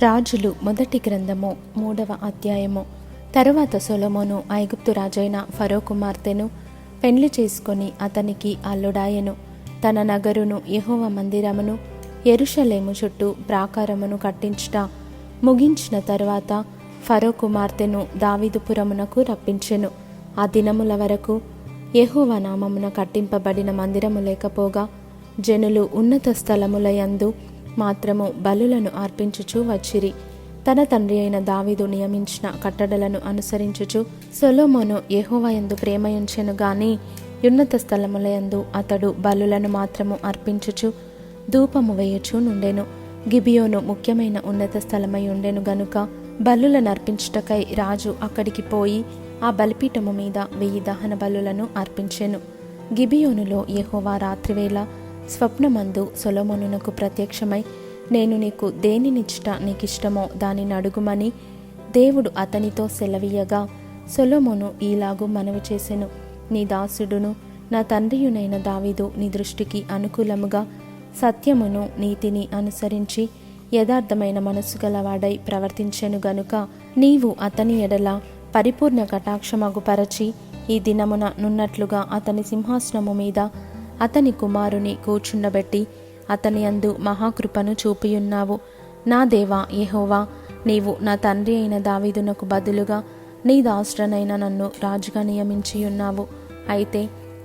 రాజులు మొదటి గ్రంథము 3వ అధ్యాయము. తరువాత సొలొమోను ఐగుప్తు రాజైన ఫరో కుమార్తెను పెండ్లి చేసుకొని అతనికి అల్లుడాయెను. తన నగరును యెహోవా మందిరమును యెరూషలేము చుట్టూ ప్రాకారమును కట్టించుట ముగించిన తరువాత ఫరో కుమార్తెను దావీదుపురమునకు రప్పించెను. ఆ దినముల వరకు యెహోవా నామమున కట్టింపబడిన మందిరము లేకపోగా జనులు ఉన్నత స్థలముల యందు మాత్రము బలులను అర్పించుచూ వచ్చిరి. తన తండ్రి అయిన దావీదు నియమించిన కట్టడలను అనుసరించుచు సొలొమోను యెహోవా యందు ప్రేమయుంచెను గాని ఉన్నత స్థలముల యందు అతడు బలులను మాత్రము అర్పించుచు ధూపము వేయుచూ నుండెను. గిబియోను ముఖ్యమైన ఉన్నత స్థలమై ఉండెను గనుక బలులను అర్పించుటకై రాజు అక్కడికి పోయి ఆ బలిపీఠము మీద 1000 దహన బలులను అర్పించెను. గిబియోనులో యెహోవా రాత్రివేళ స్వప్నమందు సొలొమోనునకు ప్రత్యక్షమై, నేను నీకు దేనినిచ్చుట నీకిష్టమో దానిని అడుగుమని దేవుడు అతనితో సెలవీయగా, సొలొమోను ఈలాగు మనవి చేసెను. నీ దాసుడును నా తండ్రియునైన దావీదు నీ దృష్టికి అనుకూలముగా సత్యమును నీతిని అనుసరించి యథార్థమైన మనస్సు గలవాడై ప్రవర్తించెను గనుక నీవు అతని ఎడల పరిపూర్ణ కటాక్షమగుపరచి ఈ దినమున నున్నట్లుగా అతని సింహాసనము మీద అతని కుమారుని కూర్చుండబెట్టి అతని యందు మహాకృపను చూపియున్నావు. నా దేవా యెహోవా, నీవు నా తండ్రి అయిన దావీదునకు బదులుగా నీ దాసుడనైన నన్ను రాజుగా నియమించియున్నావు. అయితే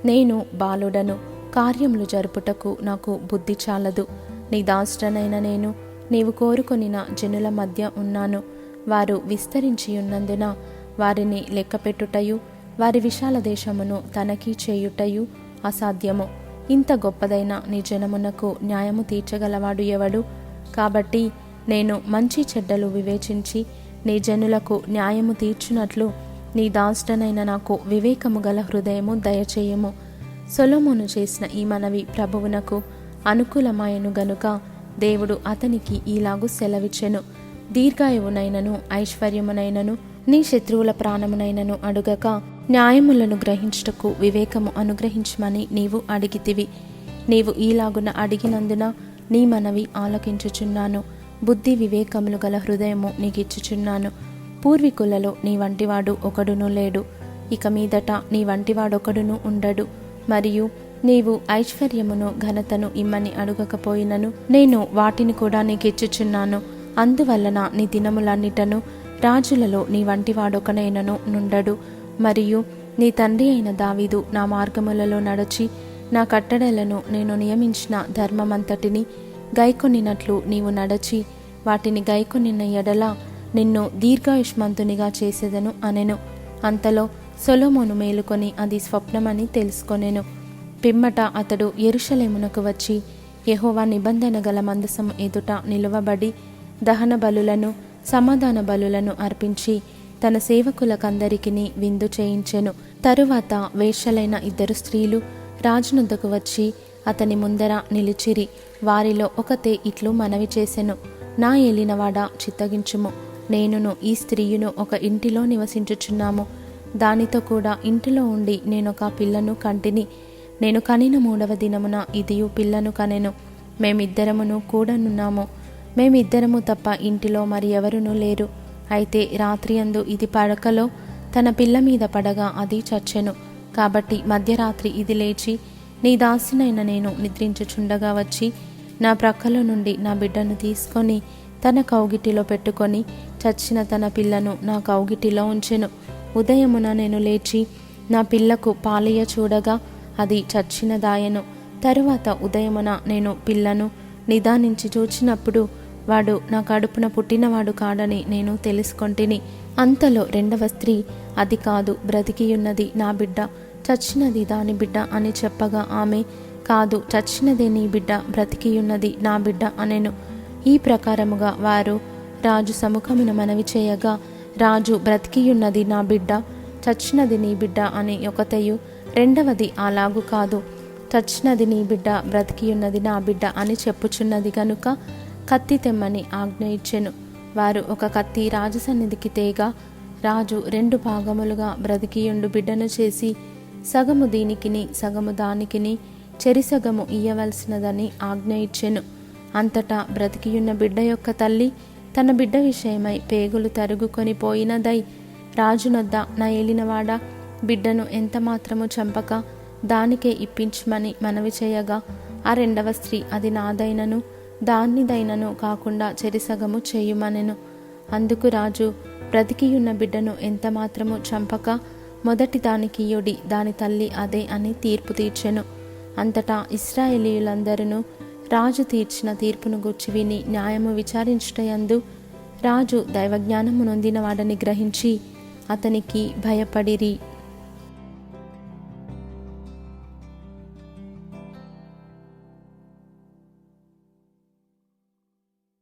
నేను బాలుడను, కార్యములు జరుపుటకు నాకు బుద్ధి చాలదు. నీ దాసుడనైన నేను నీవు కోరుకొనిన జనుల మధ్య ఉన్నాను. వారు విస్తరించియున్నందున వారిని లెక్కపెట్టుటయు వారి విశాల దేశమును తనఖీ చేయుటయు అసాధ్యము. ఇంత గొప్పదైన నీ జనమునకు న్యాయము తీర్చగలవాడు ఎవడు? కాబట్టి నేను మంచి చెడ్డలు వివేచించి నీ జనులకు న్యాయము తీర్చునట్లు నీ దాసుడనైన నాకు వివేకము గల హృదయము దయచేయము. సొలొమోను చేసిన ఈ మనవి ప్రభువునకు అనుకూలమాయను గనుక దేవుడు అతనికి ఈలాగు సెలవిచ్చెను. దీర్ఘాయువునైనను ఐశ్వర్యమునైనను నీ శత్రువుల ప్రాణమునైనను అడుగక న్యాయములను గ్రహించుటకు వివేకము అనుగ్రహించమని నీవు అడిగితివి. నీవు ఈలాగున అడిగినందున నీ మనవి ఆలకించుచున్నాను. బుద్ధి వివేకములు గల హృదయము నీకిచ్చుచున్నాను. పూర్వీకులలో నీ వంటివాడు ఒకడును లేడు, ఇక మీదట నీ వంటివాడొకడును ఉండడు. మరియు నీవు ఐశ్వర్యమును ఘనతను ఇమ్మని అడుగకపోయినను నేను వాటిని కూడా నీకిచ్చుచున్నాను. అందువలన నీ దినములన్నిటను రాజులలో నీ వంటివాడొకనైనను నుండడు. మరియు నీ తండ్రి అయిన దావీదు నా మార్గములలో నడచి నా కట్టడలను నేను నియమించిన ధర్మమంతటిని గైకొనినట్లు నీవు నడచి వాటిని గైకొనిన ఎడల నిన్ను దీర్ఘాయుష్మంతునిగా చేసేదను అనెను. అంతలో సొలొమోను మేలుకొని అది స్వప్నమని తెలుసుకొనెను. పిమ్మట అతడు యెరూషలేమునకు వచ్చి యెహోవా నిబంధన గల మందసము ఎదుట నిలువబడి దహన బలులను సమాధాన బలులను అర్పించి తన సేవకులకందరికిని విందు చేయించెను. తరువాత వేశ్యలైన 2 స్త్రీలు రాజునొద్దకు వచ్చి అతని ముందర నిలిచిరి. వారిలో ఒకతే ఇట్లు మనవి చేసెను, నా ఏలినవాడా చిత్తగించుము. నేనును ఈ స్త్రీయును ఒక ఇంటిలో నివసించుచున్నాము. దానితో కూడా ఇంటిలో ఉండి నేనొక పిల్లను కంటిని. నేను కనిన 3వ దినమున ఇదియు పిల్లను కనెను. మేమిద్దరమును కూడనున్నాము. మేమిద్దరము తప్ప ఇంటిలో మరి ఎవరునూ లేరు. అయితే రాత్రియందు ఇది పడకలో తన పిల్ల మీద పడగా అది చచ్చెను. కాబట్టి మధ్యరాత్రి ఇది లేచి నీ దాసినైన నేను నిద్రించుచుండగా వచ్చి నా ప్రక్కలో నుండి నా బిడ్డను తీసుకొని తన కౌగిటిలో పెట్టుకొని చచ్చిన తన పిల్లను నా కౌగిటిలో ఉంచెను. ఉదయమున నేను లేచి నా పిల్లకు పాలియ చూడగా అది చచ్చినదాయెను. తరువాత ఉదయమున నేను పిల్లను నిదానించి చూచినప్పుడు వాడు నా కడుపున పుట్టినవాడు కాడని నేను తెలుసుకొంటిని. అంతలో 2వ స్త్రీ, అది కాదు, బ్రతికియున్నది నా బిడ్డ, చచ్చినది దాని బిడ్డ అని చెప్పగా ఆమె, కాదు, చచ్చినదే నీ బిడ్డ, బ్రతికియున్నది నా బిడ్డ అనెను. ఈ ప్రకారముగా వారు రాజు సముఖమున మనవి చేయగా రాజు, బ్రతికియున్నది నా బిడ్డ, చచ్చినది నీ బిడ్డ అని ఒకతయు, రెండవది అలాగు కాదు, చచ్చినది నీ బిడ్డ, బ్రతికియున్నది నా బిడ్డ అని చెప్పుచున్నది గనుక కత్తి తెమ్మని ఆజ్ఞ ఇచ్చెను. వారు ఒక కత్తి రాజు సన్నిధికి తేగా రాజు 2 భాగములుగా బ్రతికియుండు బిడ్డను చేసి సగము దీనికిని సగము దానికిని చెరిసగము ఇయ్యవలసినదని ఆజ్ఞ ఇచ్చెను. అంతటా బ్రతికియున్న బిడ్డ యొక్క తల్లి తన బిడ్డ విషయమై పేగులు తరుగుకొని పోయినదై రాజునొద్ద నా ఏలినవాడా, బిడ్డను ఎంత మాత్రము చంపక దానికే ఇప్పించమని మనవి చేయగా, ఆ రెండవ స్త్రీ అది నాదైనను దానిదైనను కాకుండా చెరిసగము చేయుమనెను. అందుకు రాజు, బ్రతికియున్న బిడ్డను ఎంత మాత్రము చంపక మొదటి దానికి ఇయ్యుడి, దాని తల్లి అదే అని తీర్పు తీర్చెను. అంతటా ఇశ్రాయేలీయులందరూ రాజు తీర్చిన తీర్పును గూర్చి విని న్యాయము విచారించుటయందు రాజు దైవజ్ఞానము నొందిన వాడని గ్రహించి అతనికి భయపడిరి.